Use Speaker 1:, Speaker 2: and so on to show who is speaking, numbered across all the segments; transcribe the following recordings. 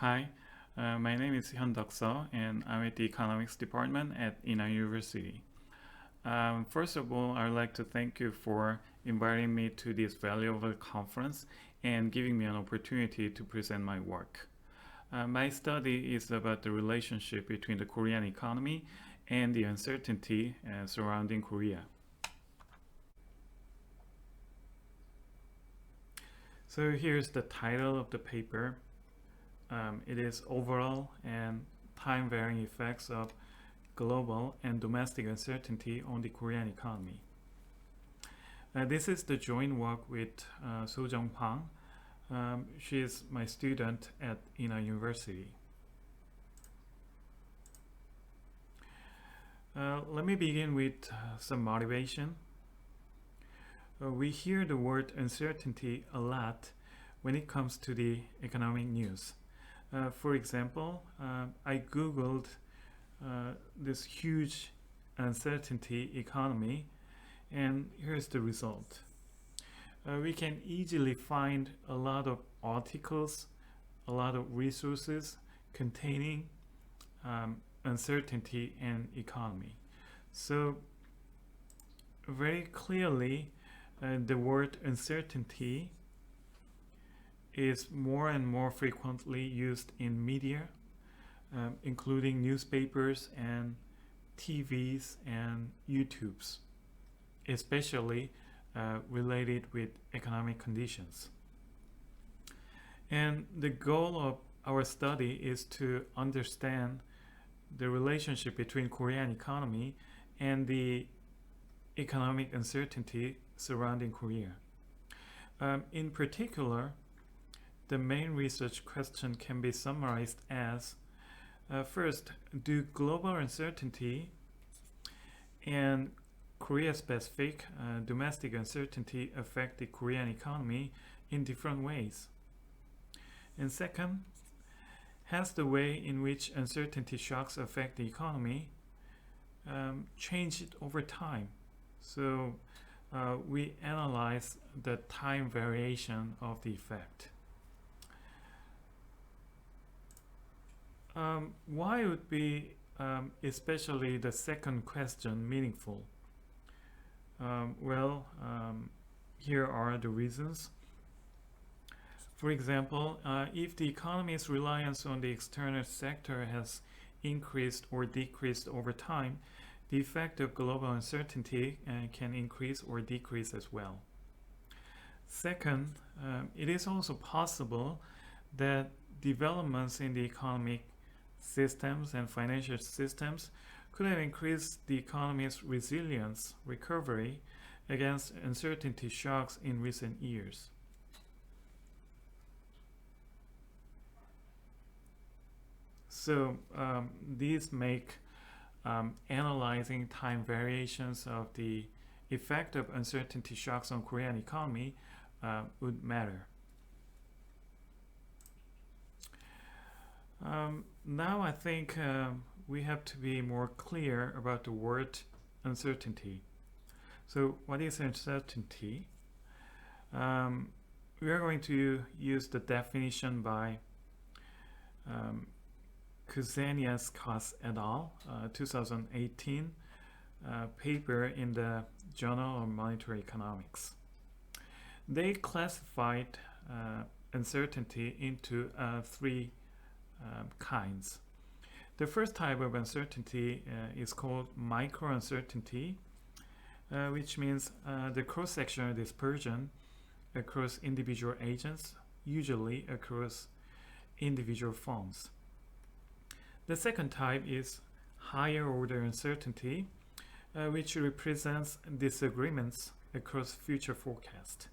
Speaker 1: Hi, my name is Hyun-Duk Seo, and I'm at the Economics Department at Ina University. First of all, I'd like to thank you for inviting me to this valuable conference and giving me an opportunity to present my work. My study is about the relationship between the Korean economy and the uncertainty surrounding Korea. So here's the title of the paper. It is Overall and Time-Varying Effects of Global and Domestic Uncertainty on the Korean Economy. This is the joint work with So-Jung Pang. She is my student at Ina University. Let me begin with some motivation. We hear the word uncertainty a lot when it comes to the economic news. For example, I googled this huge uncertainty economy, and here's the result. We can easily find a lot of articles, a lot of resources containing uncertainty and economy. So very clearly, the word uncertainty is more and more frequently used in media, including newspapers and TVs and YouTubes, especially related with economic conditions. And the goal of our study is to understand the relationship between Korean economy and the economic uncertainty surrounding Korea. In particular, the main research question can be summarized as first, do global uncertainty and Korea-specific domestic uncertainty affect the Korean economy in different ways? And second, has the way in which uncertainty shocks affect the economy changed over time? So we analyze the time variation of the effect. Why would be especially the second question meaningful? Here are the reasons. For example, if the economy's reliance on the external sector has increased or decreased over time, the effect of global uncertainty can increase or decrease as well. Second, it is also possible that developments in the economic systems and financial systems could have increased the economy's resilience, recovery against uncertainty shocks in recent years. So these make analyzing time variations of the effect of uncertainty shocks on Korean economy would matter. Now I think we have to be more clear about the word uncertainty. So what is uncertainty? We are going to use the definition by Kuzeniaskas et al. 2018 paper in the Journal of Monetary Economics. They classified uncertainty into three kinds. The first type of uncertainty is called micro-uncertainty, which means the cross-sectional dispersion across individual agents, usually across individual firms. The second type is higher order uncertainty, which represents disagreements across future forecasts.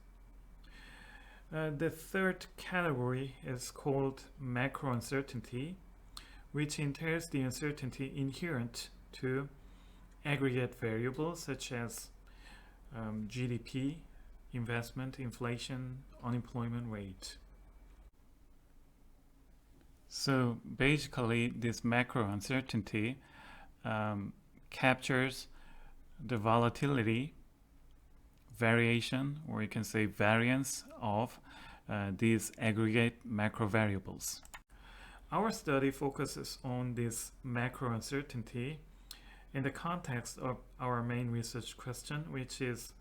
Speaker 1: The third category is called macro uncertainty, which entails the uncertainty inherent to aggregate variables such as GDP, investment, inflation, unemployment rate. So basically, this macro uncertainty captures the volatility, variation, or you can say variance of these aggregate macro variables. our study focuses on this macro uncertainty in the context of our main research question, which is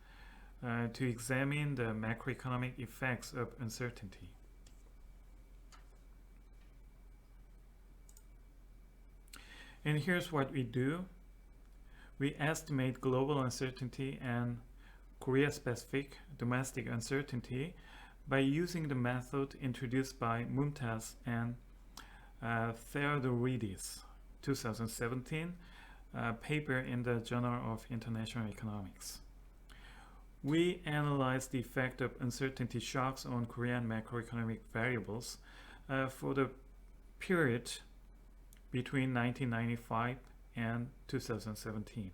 Speaker 1: to examine the macroeconomic effects of uncertainty. And here's what we do. We estimate global uncertainty and Korea-specific domestic uncertainty by using the method introduced by Mumtaz and Theodoridis, 2017, paper in the Journal of International Economics. We analyze the effect of uncertainty shocks on Korean macroeconomic variables for the period between 1995 and 2017.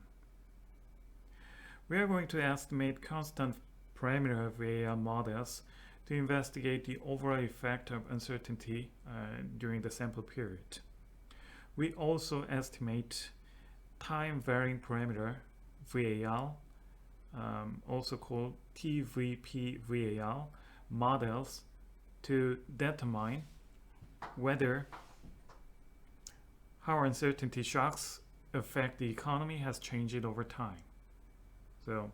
Speaker 1: We are going to estimate constant parameter VAR models to investigate the overall effect of uncertainty during the sample period. We also estimate time-varying parameter VAR, also called TVP VAR models, to determine whether how uncertainty shocks affect the economy has changed over time. So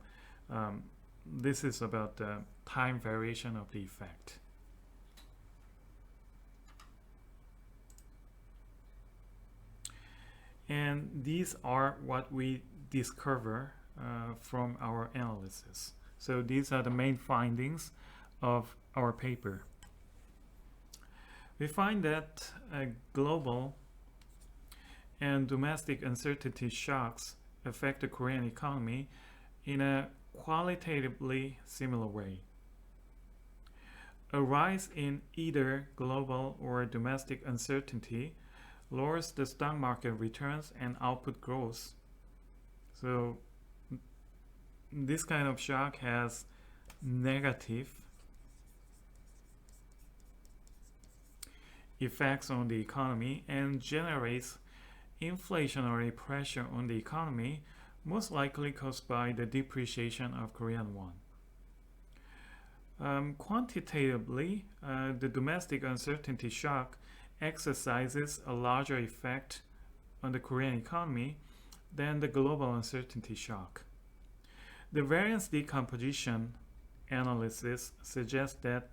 Speaker 1: this is about the time variation of the effect. And these are what we discover from our analysis. So these are the main findings of our paper. We find that global and domestic uncertainty shocks affect the Korean economy in a qualitatively similar way. A rise in either global or domestic uncertainty lowers the stock market returns and output growth. So this kind of shock has negative effects on the economy and generates inflationary pressure on the economy, most likely caused by the depreciation of Korean won. Quantitatively, the domestic uncertainty shock exercises a larger effect on the Korean economy than the global uncertainty shock. The variance decomposition analysis suggests that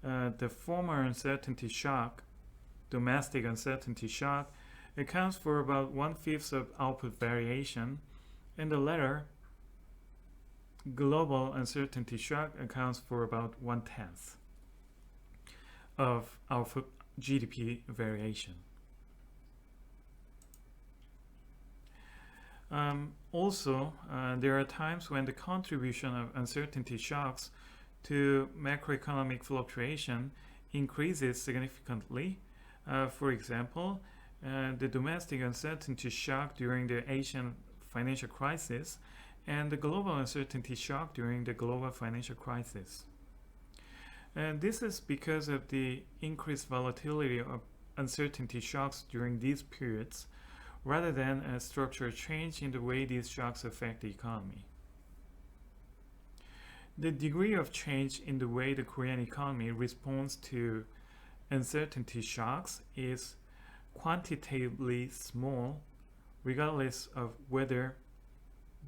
Speaker 1: the former uncertainty shock, domestic uncertainty shock, accounts for about 1/5 of output variation, and the latter, global uncertainty shock, accounts for about 1/10 of output GDP variation. Also, there are times when the contribution of uncertainty shocks to macroeconomic fluctuation increases significantly. For example, the domestic uncertainty shock during the Asian financial crisis and the global uncertainty shock during the global financial crisis. And this is because of the increased volatility of uncertainty shocks during these periods, rather than a structural change in the way these shocks affect the economy. The degree of change in the way the Korean economy responds to uncertainty shocks is quantitatively small, regardless of whether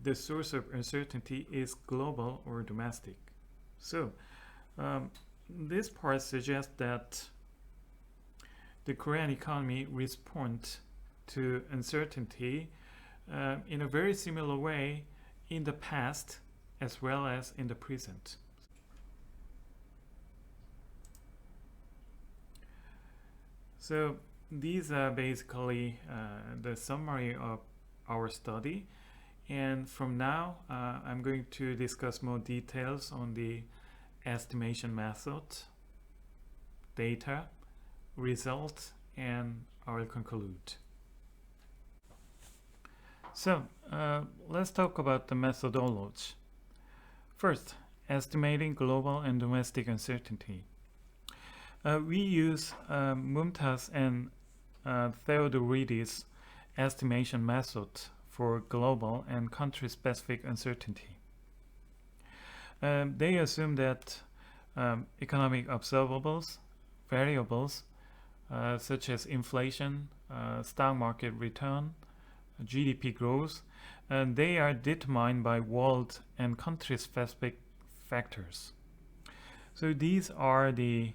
Speaker 1: the source of uncertainty is global or domestic. So, this part suggests that the Korean economy responds to uncertainty in a very similar way in the past as well as in the present. So these are basically the summary of our study, and from now I'm going to discuss more details on the estimation method, data, result, and I will conclude. So let's talk about the methodology. First, estimating global and domestic uncertainty. We use Mumtaz and Theodoridis' estimation method for global and country-specific uncertainty. They assume that economic observables, variables, such as inflation, stock market return, GDP growth, and they are determined by world and country-specific factors. So these are the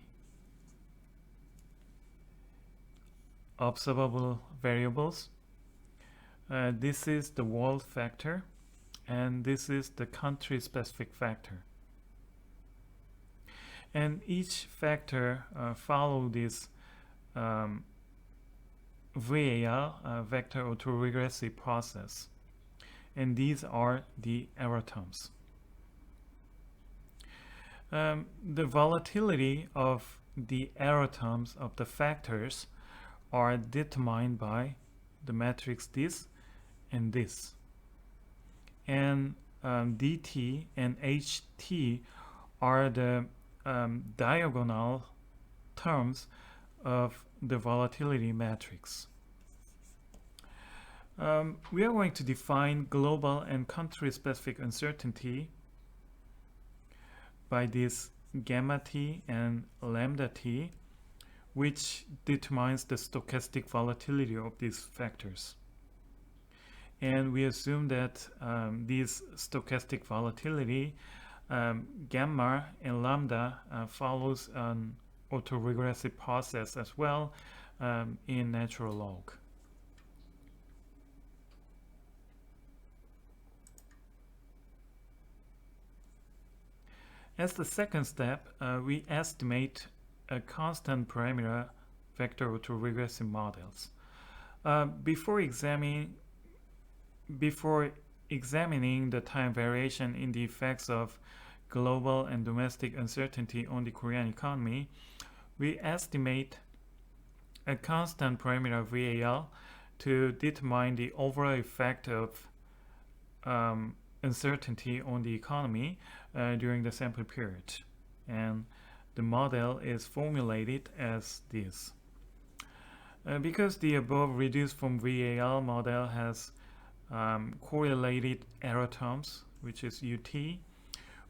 Speaker 1: observable variables. This is the world factor, and this is the country-specific factor. And each factor follow this VAL, vector autoregressive process, and these are the error terms. The volatility of the error terms of the factors are determined by the matrix this and this, and dt and ht are the diagonal terms of the volatility matrix. We are going to define global and country-specific uncertainty by this gamma t and lambda t, which determines the stochastic volatility of these factors. And we assume that this stochastic volatility, gamma and lambda, follows an autoregressive process as well in natural log. As the second step, we estimate a constant parameter vector autoregressive models. Before examining the time variation in the effects of global and domestic uncertainty on the Korean economy, we estimate a constant parameter VAL to determine the overall effect of uncertainty on the economy during the sample period. And the model is formulated as this. Because the above reduced form VAL model has correlated error terms, which is UT,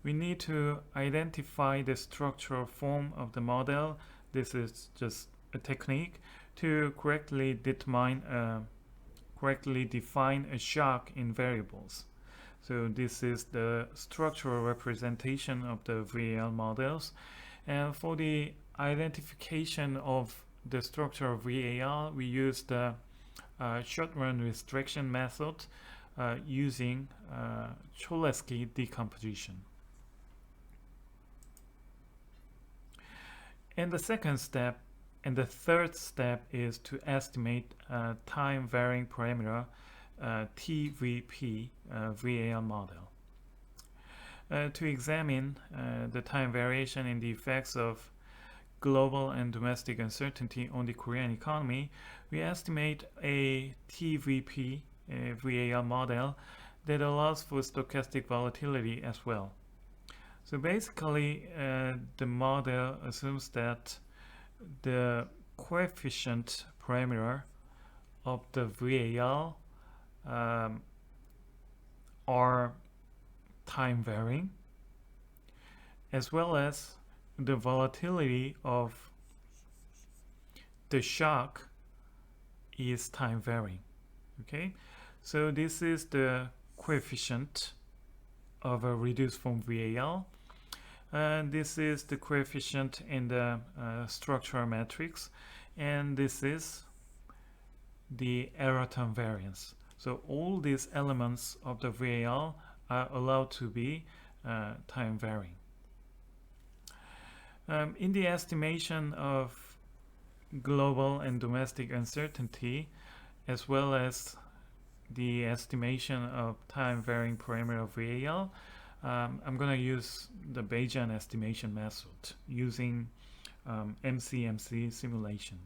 Speaker 1: we need to identify the structural form of the model. This is just a technique to correctly define a shock in variables. So this is the structural representation of the VAL models. And for the identification of the structure of VAL, we use the short-run restriction method using Cholesky decomposition. And the second step and the third step is to estimate time-varying parameter TVP VAL model. To examine the time variation in the effects of global and domestic uncertainty on the Korean economy, we estimate a TVP VAL model that allows for stochastic volatility as well. So basically, the model assumes that the coefficient parameter of the VAL are time varying, as well as the volatility of the shock is time varying. Okay, so this is the coefficient of a reduced form VAL, and this is the coefficient in the structural matrix, and this is the error term variance. So all these elements of the VAL are allowed to be time varying. In the estimation of global and domestic uncertainty, as well as the estimation of time varying parameter of VAL, I'm going to use the Bayesian estimation method using MCMC simulation.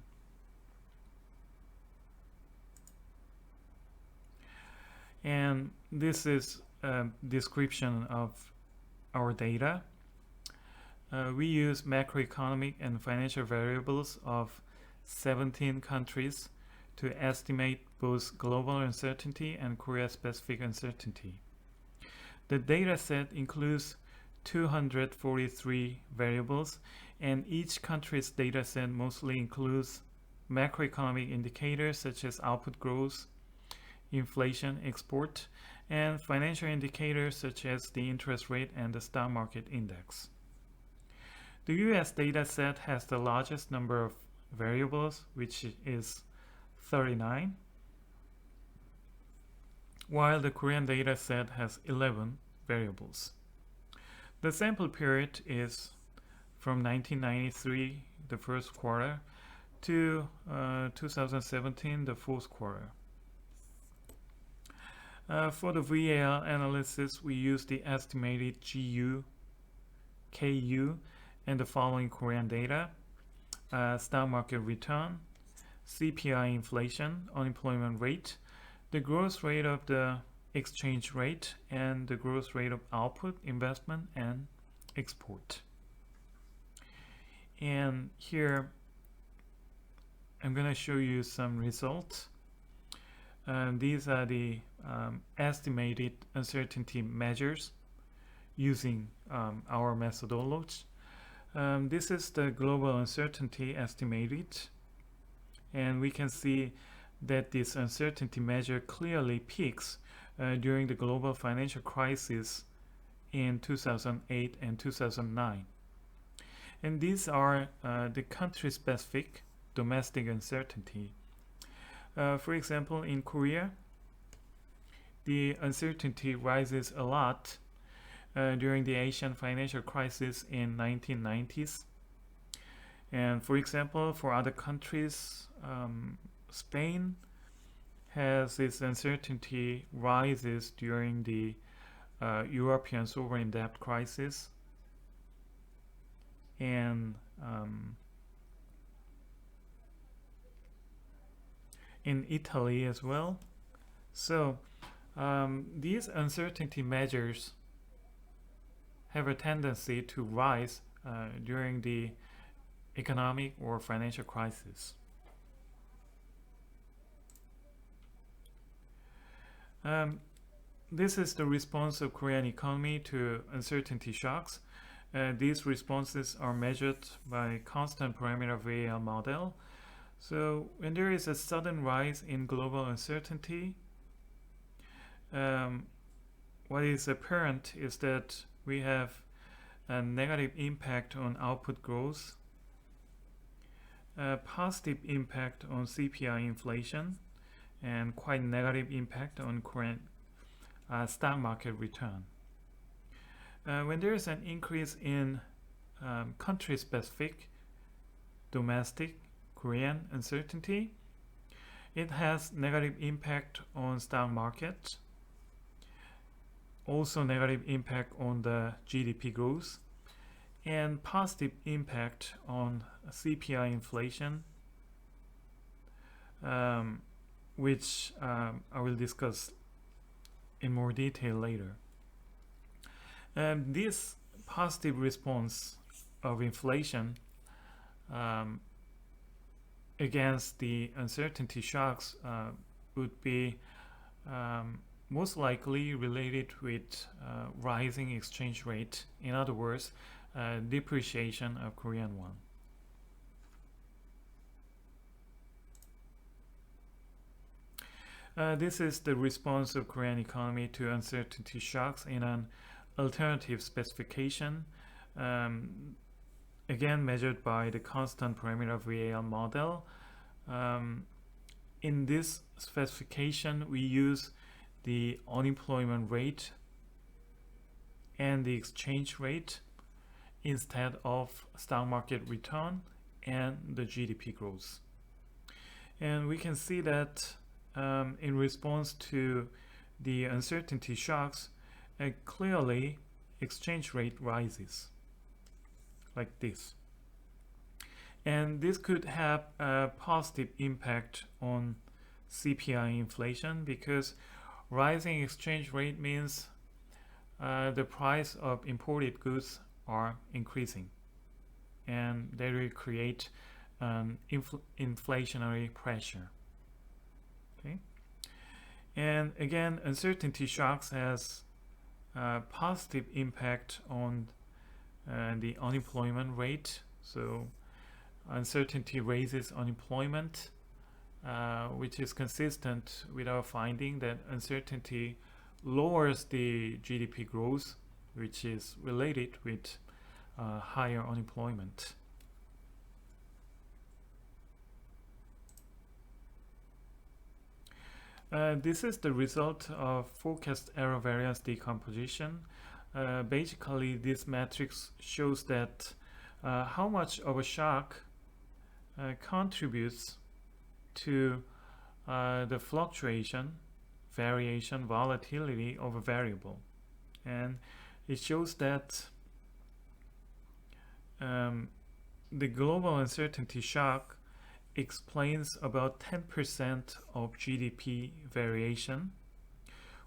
Speaker 1: And this is a description of our data. We use macroeconomic and financial variables of 17 countries to estimate both global uncertainty and Korea-specific uncertainty. The data set includes 243 variables, and each country's data set mostly includes macroeconomic indicators such as output growth, inflation, export, and financial indicators such as the interest rate and the stock market index. The US data set has the largest number of variables, which is 39, while the Korean data set has 11 variables. The sample period is from 1993, the first quarter, to 2017, the fourth quarter. For the VAL analysis, we use the estimated GU, KU, and the following Korean data: stock market return, CPI inflation, unemployment rate, the growth rate of the exchange rate, and the growth rate of output, investment, and export. And here I'm going to show you some results. These are the estimated uncertainty measures using our methodology. This is the global uncertainty estimated, and we can see that this uncertainty measure clearly peaks during the global financial crisis in 2008 and 2009. And these are the country-specific domestic uncertainty. For example, in Korea, the uncertainty rises a lot during the Asian financial crisis in 1990s. And for example, for other countries, Spain has its uncertainty rises during the European sovereign debt crisis, and in Italy as well. So these uncertainty measures have a tendency to rise during the economic or financial crisis. This is the response of Korean economy to uncertainty shocks. These responses are measured by constant parameter VAL model. So when there is a sudden rise in global uncertainty, what is apparent is that we have a negative impact on output growth, a positive impact on CPI inflation, and quite negative impact on Korean stock market return. When there is an increase in country-specific domestic Korean uncertainty, it has negative impact on stock market, also negative impact on the GDP growth, and positive impact on CPI inflation, which I will discuss in more detail later. This positive response of inflation against the uncertainty shocks would be most likely related with rising exchange rate. In other words, depreciation of Korean won. This is the response of Korean economy to uncertainty shocks in an alternative specification, again measured by the constant parameter VAL model. In this specification, we use the unemployment rate and the exchange rate instead of stock market return and the GDP growth. And we can see that in response to the uncertainty shocks, clearly exchange rate rises like this. And this could have a positive impact on CPI inflation, because rising exchange rate means the price of imported goods are increasing, and they will create inflationary pressure. Okay, and again, uncertainty shocks has a positive impact on the unemployment rate. So uncertainty raises unemployment, which is consistent with our finding that uncertainty lowers the GDP growth, which is related with higher unemployment. This is the result of forecast error variance decomposition. Basically, this matrix shows that how much of a shock contributes to the fluctuation, variation, volatility of a variable. And it shows that the global uncertainty shock explains about 10% of GDP variation,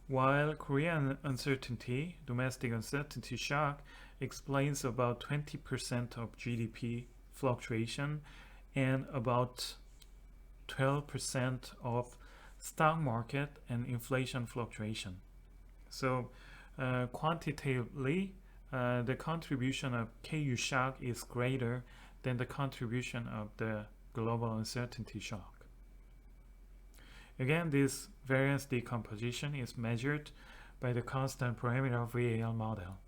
Speaker 1: while Korean uncertainty, domestic uncertainty shock, explains about 20% of GDP fluctuation and about 12% of stock market and inflation fluctuation. So quantitatively, the contribution of KU shock is greater than the contribution of the global uncertainty shock. Again, this variance decomposition is measured by the constant parameter VAL model.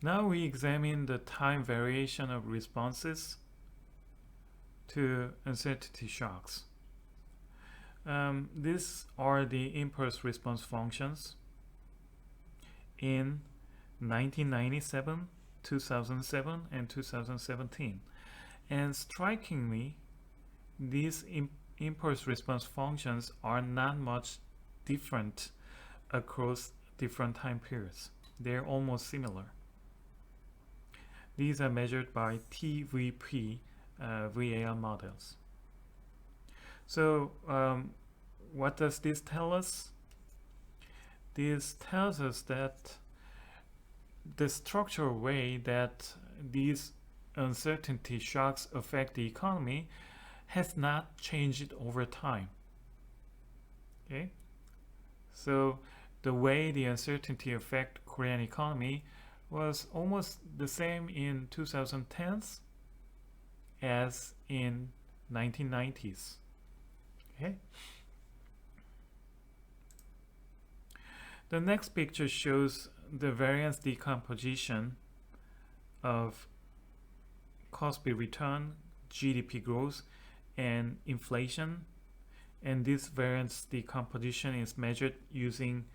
Speaker 1: Now we examine the time variation of responses to uncertainty shocks. These are the impulse response functions in 1997, 2007, and 2017. And strikingly, these impulse response functions are not much different across different time periods. They're almost similar. These are measured by TVP VAL models. So what does this tell us? This tells us that the structural way that these uncertainty shocks affect the economy has not changed over time. Okay? So the way the uncertainty affect Korean economy was almost the same in 2010s as in 1990s. Okay. The next picture shows the variance decomposition of Kospi return, GDP growth, and inflation. And this variance decomposition is measured using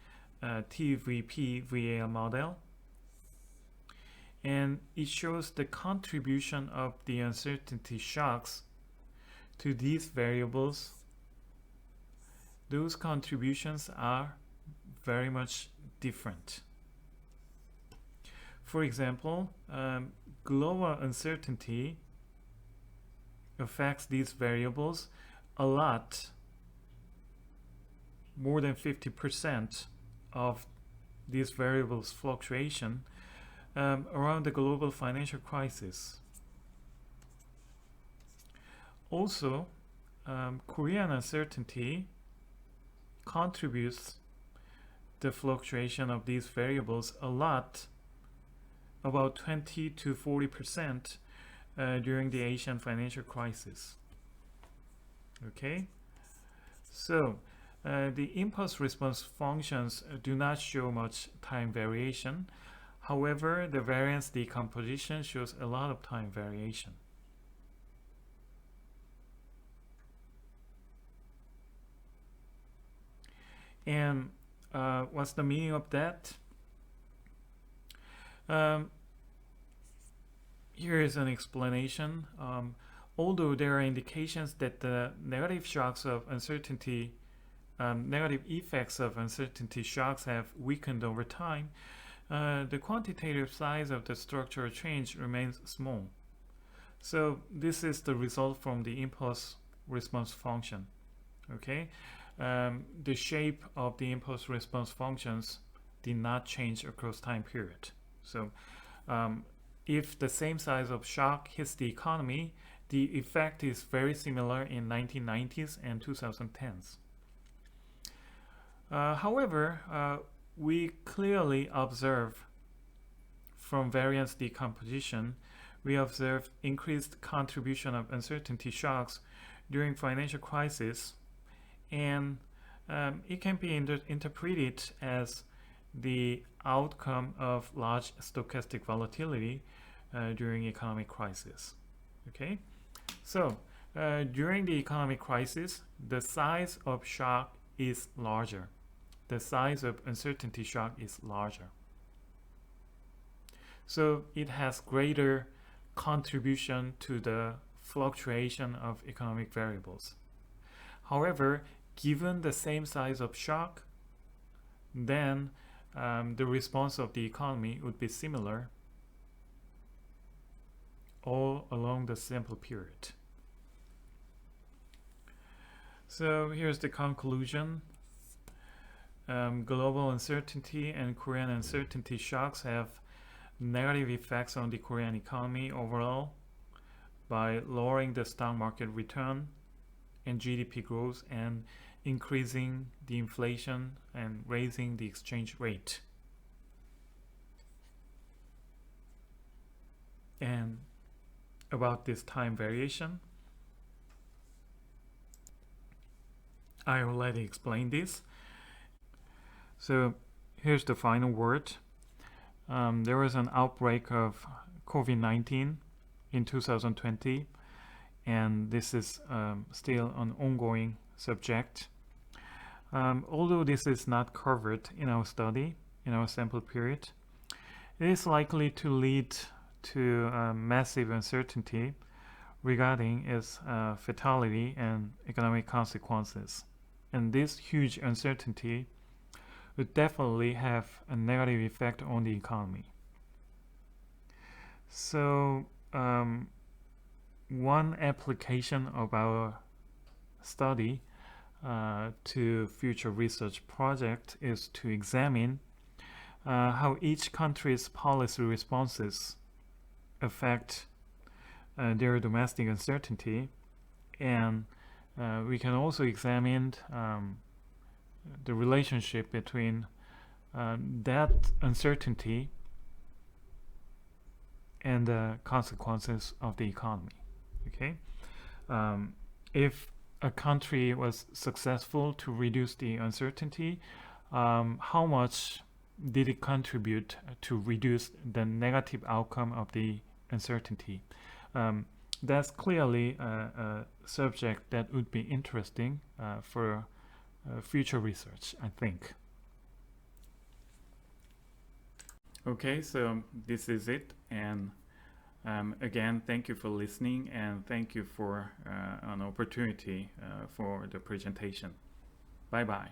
Speaker 1: TVP VAL model. And it shows the contribution of the uncertainty shocks to these variables. Those contributions are very much different. For example, global uncertainty affects these variables a lot, more than 50% of these variables fluctuation around the global financial crisis. Also, Korean uncertainty contributes the fluctuation of these variables a lot, about 20 to 40% during the Asian financial crisis. Okay, so the impulse response functions do not show much time variation. However, the variance decomposition shows a lot of time variation. And what's the meaning of that? Here is an explanation. Although there are indications that the negative shocks of uncertainty, negative effects of uncertainty shocks have weakened over time, the quantitative size of the structural change remains small. So this is the result from the impulse response function. Okay, the shape of the impulse response functions did not change across time period. So if the same size of shock hits the economy, the effect is very similar in 1990s and 2010s. However, we clearly observe from variance decomposition, we observed increased contribution of uncertainty shocks during financial crisis, and it can be interpreted as the outcome of large stochastic volatility during economic crisis. Okay, so during the economic crisis, the size of shock is larger. The size of uncertainty shock is larger. So it has greater contribution to the fluctuation of economic variables. However, given the same size of shock, then the response of the economy would be similar all along the sample period. So here's the conclusion. Global uncertainty and Korean uncertainty shocks have negative effects on the Korean economy overall by lowering the stock market return and GDP growth and increasing the inflation and raising the exchange rate. And about this time variation, I already explained this. So here's the final word. There was an outbreak of COVID-19 in 2020, and this is still an ongoing subject. Although this is not covered in our study, in our sample period, it is likely to lead to massive uncertainty regarding its fatality and economic consequences. And this huge uncertainty would definitely have a negative effect on the economy. So one application of our study to future research project is to examine how each country's policy responses affect their domestic uncertainty, and we can also examine the relationship between that uncertainty and the consequences of the economy. Okay, if a country was successful to reduce the uncertainty, how much did it contribute to reduce the negative outcome of the uncertainty? That's clearly a subject that would be interesting for future research, I think. Okay, so this is it, and again, thank you for listening, and thank you for an opportunity for the presentation. Bye-bye.